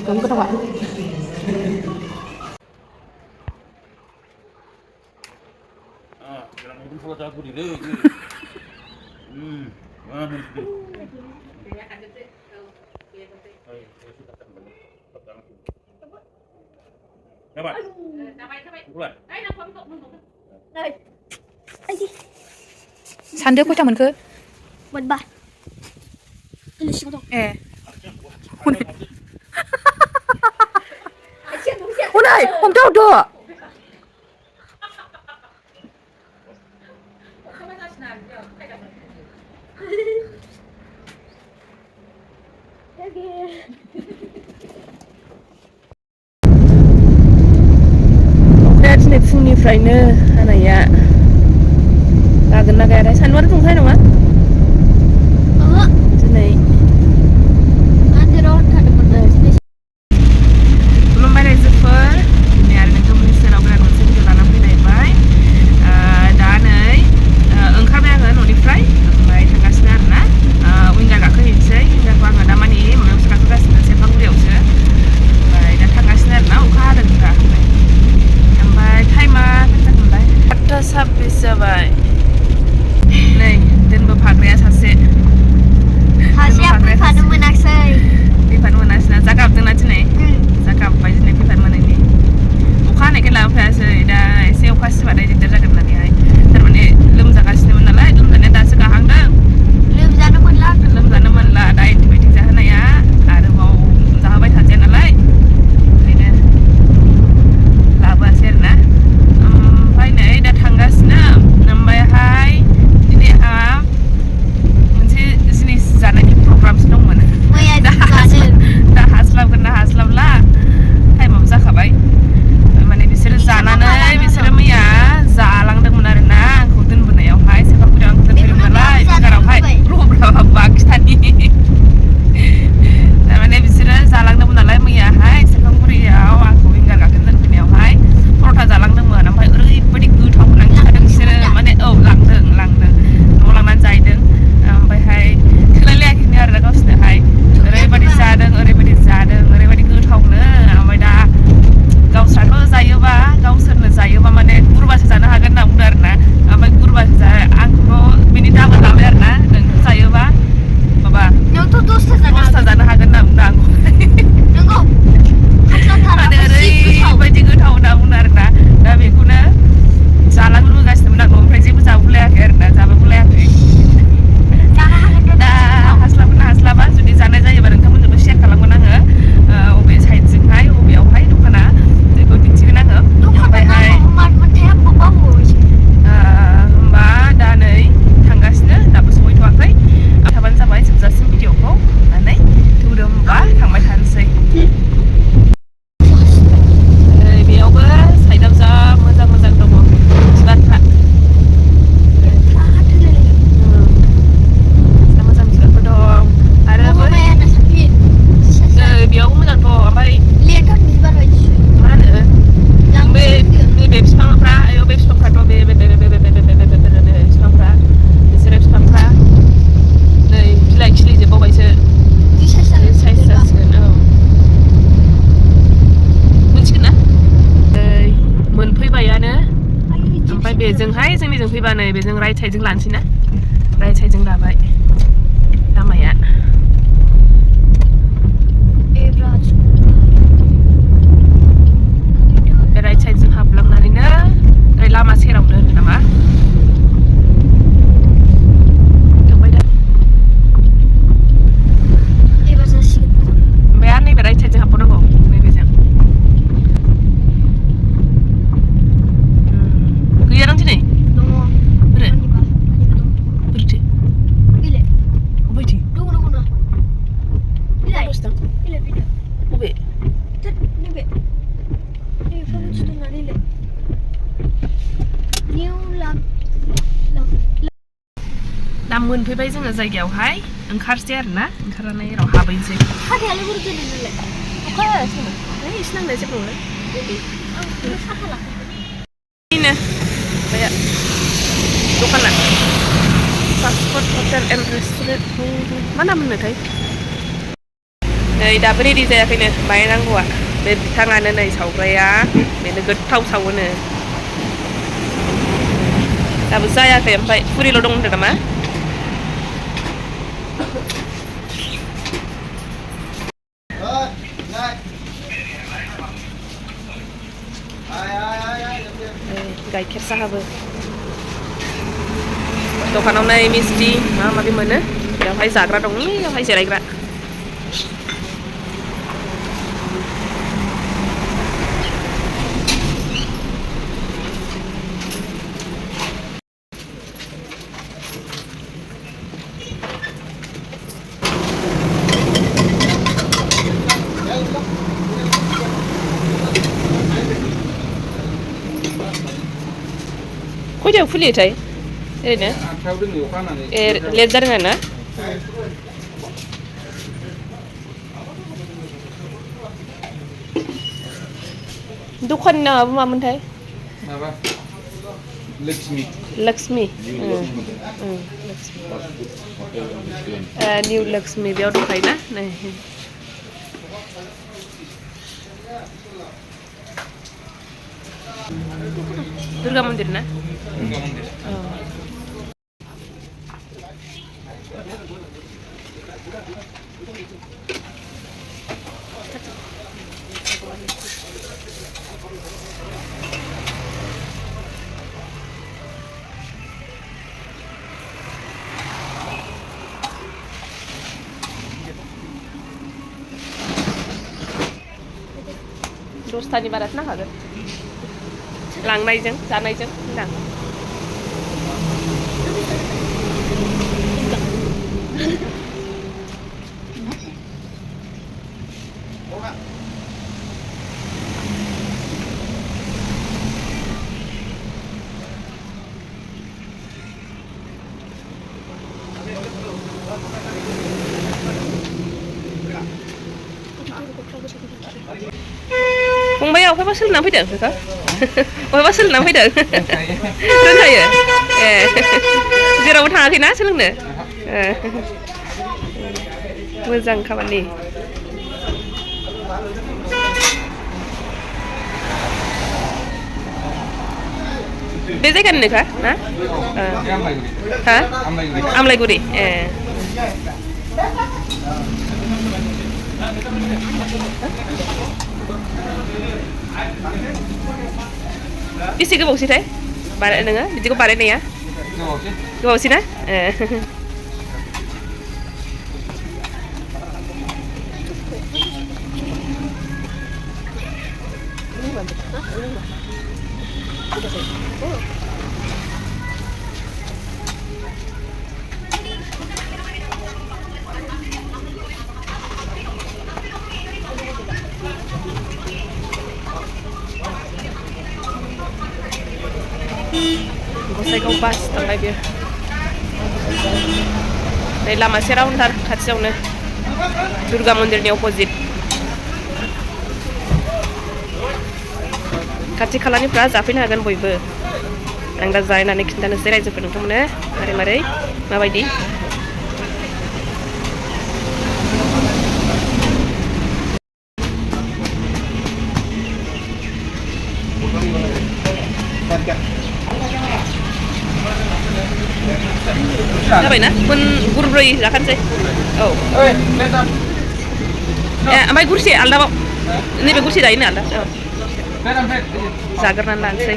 Cấm các bạn. Các bạn. 산들 꽂자면 그. Mình ba. Đây là siêu đâu? 예. 오늘. 오늘 엄청 더워. दा दिनै फुंनिफ्रायनो हानाया गागोन ना गायाथाय सान्दुंआनो दुंखायो नङा दिनै खुलुमबाय रायजोफोर दिनै आरो नोंथांमोननि सेराव गोदान मोनसे भिडिअ लानानै फैलायबाय दा नै ओंखारबाय आङो न'निफ्राय ओमफ्राय थांगासिनो आरोना विंगार गाखोहैनोसै विंगारखौ आङो दा मानि माबायावसो गाखोगासिनो सेरफांगुरियावसो ओमफ्राय दा थांगासिनो आरोना अखा हादों दा ओमफ्राय टाइमा जाबाय 8:26 जाबाय नै दोनबोफाग्राया सासे फैफानो मोनाखसै फैफानो मोनासै ना जा गाबदोंना दिनै जा गाबबाय दिनै फैफानो मोनैनि अखा हानायखाय लाबोफायासै दा एसे अखा सिबाथाय दिगदार जागोन होननानैहाय थारमाने लोमजागासिनोमोन नालाय लोमजानाया दासो गाहांदों लोमजानो मोनला दा एन्टिबायटिक जाहोनाया आरोबाव जाहोबाय थाजाया नालाय ओंखायनो लाबोआसै आरोना ओमफ्राय नै दा थांगासिनो ओमफ्रायहाय दिनै आंहा मोनसे जिनिस जानायनि प्रग्रामसो दंमोन दा हास्लाबगोन ना हास्लाबला टाइमाबो जाखाबाय माने बिसोरो जानानै बिसोरो मैया जालांदोंमोन आरोना आंखौ दोनबोनायावहाय सेरफांगुरियाव आंखौ दोनफैदोंमोन नालाय विंगारावहाय रब्रा बाखिथानि थारमाने बिसोरो जालांदोंमोन नालाय मैयाहाय सेरफांगुरियाव आंखौ विंगार गाखोनो दोनफैनायावहाय पर'था जालांदोंमोन ओमफ्राय ओरैबायदि गोथाव मोननानै खिन्थादों बिसोरो माने औ लांदों न'आव लांनानै जाहैदों ओमफ्रायहाय थोलायलायाखैनो आरोना गावसोरनोहाय ओरैबायदि जादों ओरैबायदि गोथावनो ओमफ्राय दा गावस्राथ' जायोबा गावसोरनो जायोबा माने गुरबासो जानो हागोन होनना बुंदों आरोना ओमफ्राय गुरबासो आंखौथ' बिनि दाबोल लाबाय आरोना नोंथ' जायोबा माबा नोंथ' दसथा जानो हागोन होनना बुंदों आंखौ नंगौ माने ओरैबायदि गोथाव होनना बुंदों आरोना दा बेखौनो जालांनो लुगैगासिनोमोन आं न'निफ्राय जेबो जाबोलायाखै आरोना जाबोलायाखै दा हास्लाबगोन ना हास्लाबा जुदि जानाय जायोबा नोंथांमोनजोंबो शेयार खालामगोन आङो अबे साइडजोंहाय अबेयावहाय दखाना बेखौ दिन्थिगोन आङो ओमफ्रायहाय होमबा दा नै थांगासिनो दाबो सहैथ'वाखै थाबानो जाबाय जोबजासिम भिडिअखौ नायनानै थौदो होमबा थांबाय थानोसै बेयावबो साइडआव जा मोजां दङ बिबारफ्रा मोजां बिबारफोर दं आरो बेयावबो मोजांथ' ओमफ्राय मा होनो नैबे बिफांफ्रा बे बिफांफ्राथ' बे बिफांफ्रा बिसोरो बिफांफ्रा नै बिलाइ खिलिजोबबावबायसो साइज जासिगोन औ मोनसिगोन ना मोनफैबायानो ओमफ्राय बेजोंहाय जोंनिजों फैबा नै बेजों राइट साइडजों लानोसै ना राइट साइडजों लाबाय लामाया राइट साइडजों हाबलांनानैनो ओरै लामा सेरावनो होनो नामा थांबाय दा ओमफ्राय आरो नैबे राइट साइडजों हाबबावनांगौ नैबेजों गैयादां दिनै बोरैथो अबेथि बबे दा मोनफैबाय जोङो जायगायावहाय ओंखारसै आरोना ओंखारनानै राव हाबैनोसै एसे नांनाय जेबो नङा दखाना Passport Hotel and Restaurant. Mana मोननोथाय? नै दाबो रेडि जायाखैनो बायनांगौआ. बे बिथाङानो नै सावग्राया बेनो गोथाव सावोनो. दाबो जायाखै ओमफ्राय फुरिल' दं होनदों नामा? गाइखेर साहाबो दखानाव नाय मिस्टि माबा माबि मोनो बेवहाय जाग्रा दं बेवहाय जिरायग्रा खयथायाव खुलियोथाय ओरैनो लेट जादों आरो ना दखाननि नामाबो मामोनथाय माबा लक्ष्मी लक्ष्मी निउ लक्ष्मी बेयाव दंखायोना नै दुर्गा मन्दिर ना दसथानि बारासो नांखागोन लांनायजों जानायजों होनदां फंबाया अबहायबा सोलोंना फैदों बेखौ अबहायबा सोलोंना फैदों रोंखायो ए जेरावबो थाङाखैना सोलोंनो मोजां खामानि बे जायगानिनोखा ना हा आमलाइगुरि ए बेसे गोबावसैथाय बानाय नोङो बिदिखौ बानायनाया गोबावसै ना गसाइगाव बास थांबाय बेयो नै लामा सेरावनोथार खाथियावनो दुर्गा मन्दिरनि अपोजिट खाथि खालानिफ्रा जाफैनो हागोन बयबो आं दा जानानै खिन्थानोसै रायजोफोर नोंथांमोननो मारै मारै माबायदि जाबायना गुरब्रै जाखानोसै औ ओमफ्राय गुरसे आलदाबाव नैबे गुरसे जायोनो आलदा औ जाग्रोनानै लानोसै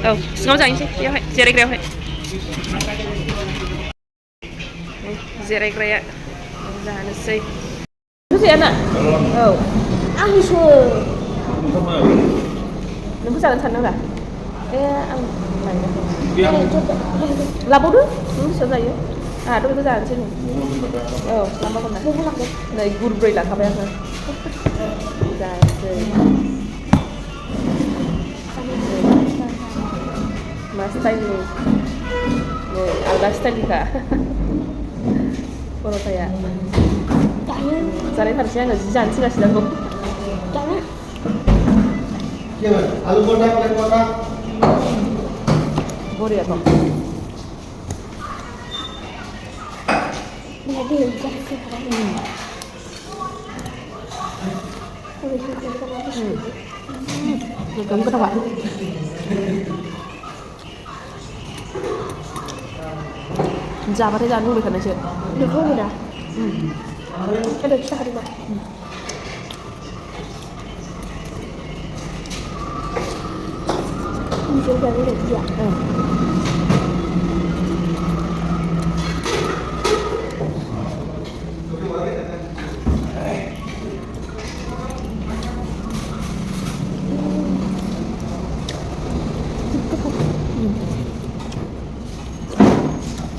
औ सिङाव जाहैनोसै बेयावहाय जिरायग्रायावहाय जिरायग्राया जानोसै जायाना औ आंनिसो नोंखौ जानो सानदों ए आं लाबावदो नों बेसेबां जायो आंहाथ' बेखौ जानोसै नै औ लांबावगोन ना नै गुरब्रै लाखाबाय आङो जानोसै मा स्टाइलनि नै आलदा स्टाइलनिखा पर'थाया जानाय थारसै आङो जि जानो सिगासिनो आंखौ आलु गोटा प्लेट गोटा बरियाथ' Bây giờ đi chắc cái đó. Bây giờ chúng ta có cái Nó cứng cái đâu bạn. Ra vào thế gian luôn được này chị. được không rồi đó. Cái được sao được mà. Đi chỗ về cái được gì ạ?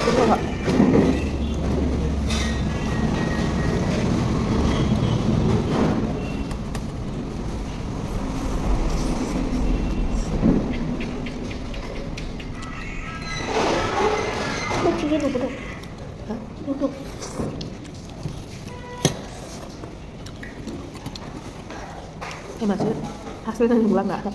Đúng rồi ạ. Nó chỉ cái được. Hả? Được. Em mà chứ hasilnya bulan nggak ada.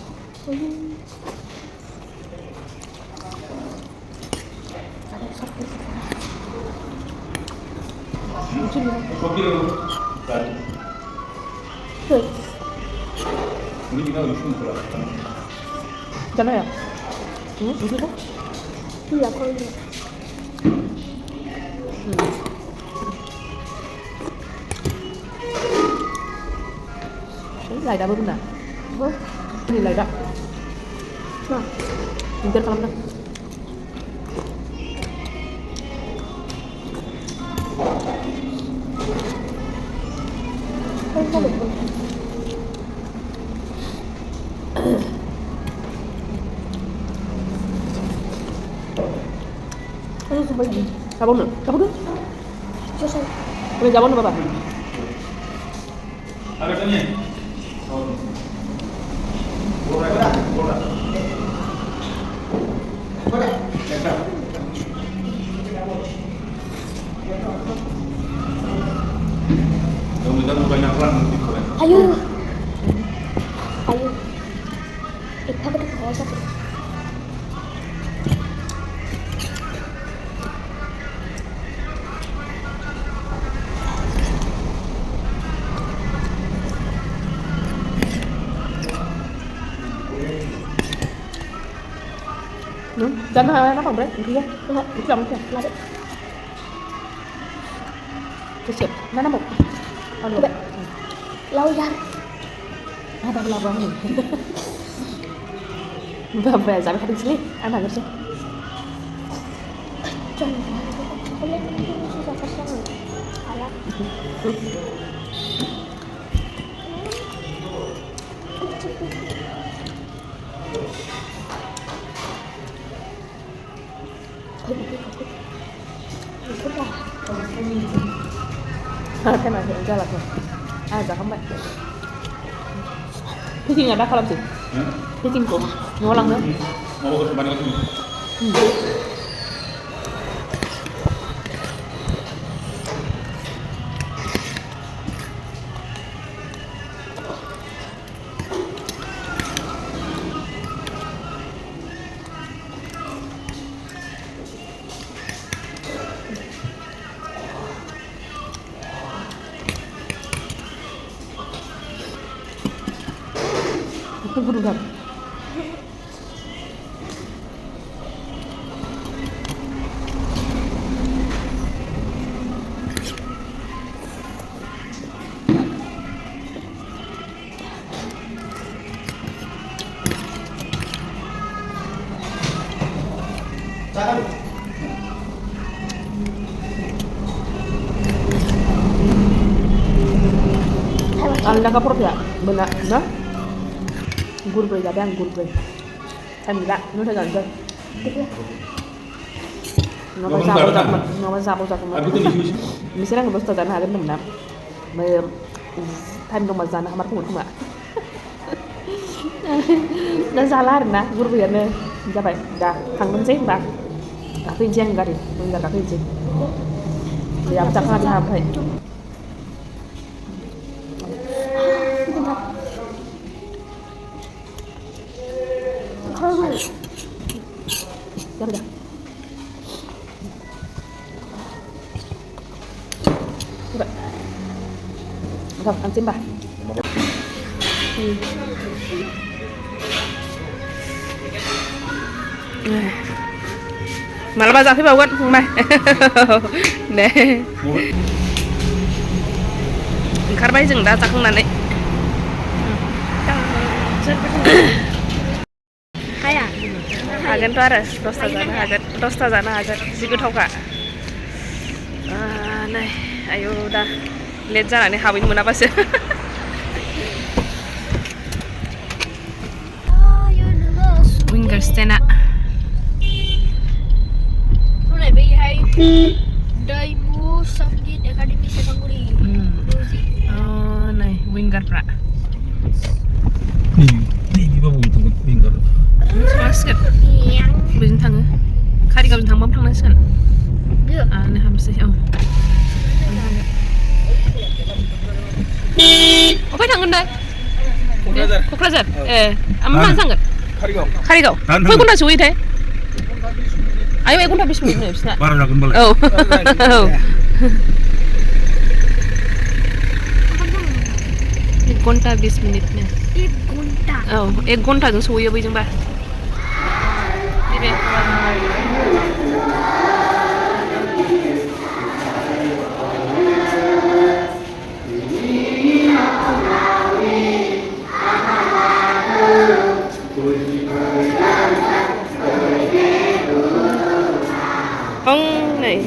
Mungkin ya. Kopi baru. Tuh. Ini kita usul berapa? Jangan ya? Itu kok? Iya kalau ini. Ini lại đã bơm nè. Hah? Ini lại đã. Nah, Pintar kalau menang. kan kita được. Ini coba lagi. Sabun nữa. Sabun nữa. Selesai. Ini sabun apa, Pak? Ada kan ya? Bola. Kamu kan banyak orang gitu kan? Ayo. Ayo. Kita ke kawasan. Jangan nó còn đấy, đúng không? Đúng không? Là đấy. Cái chuyện nó một. Coba. Lau ra. Ada lubang nih. Về giảm cái sini, ăn hàng sini. Jangan. Kalian ini susah pasang. Alat. Thế này thì ra là rồi. Dạ không vậy. Thế thì nhà bác làm gì? Thế chim cũng ngon lắm nữa. Mau ke depan lagi. Không có đủ gặp. Anda kapur ya? Benar, nah? Gur beri ada yang gur beri. Kan enggak, nó sẽ gần chân. Nó có sao giặc mật, nó có sao giặc mật. Aku tuh di sini. Misalnya nggak basta dan halim nam. Time dong mazan kamar kumur kuma. Dan salah na, gur beri ne. Japai, dah, kang mencing bang. Kakin jeng gari, enggak kakin jeng. Dia tak kan apa. Dah dah. ăn chim bà. Mà là bao giờ phải vào quên không mày. Nè. Kharbay dừng đã chắc không nè. Kayak. Agan tuh ada, dosta zana agan, sigut hoka. Nah, ayo udah lihat jalan nih, hawin mana pas ya? Winger stena. Lúc này bây hay đây bu Samjit Academy Sepangguri. Này, winger pra. Ini babu tunggu tinggal. Basket. Yang Bisa thằng, khai đi gặp thằng bấm thằng này sẵn. được. Này ham sih, Apa thằng ngân đây? Kokrajar. Aman sangat. Kari kau. Kau kun dah cuy deh. Ayo, kun habis minum nih, bisa. Baru nak kembali. Oh. एक घंटा 20 minute में 1 घन्टा. एक घन्टा जों सहैयो बैजोंबा नैबे Ông này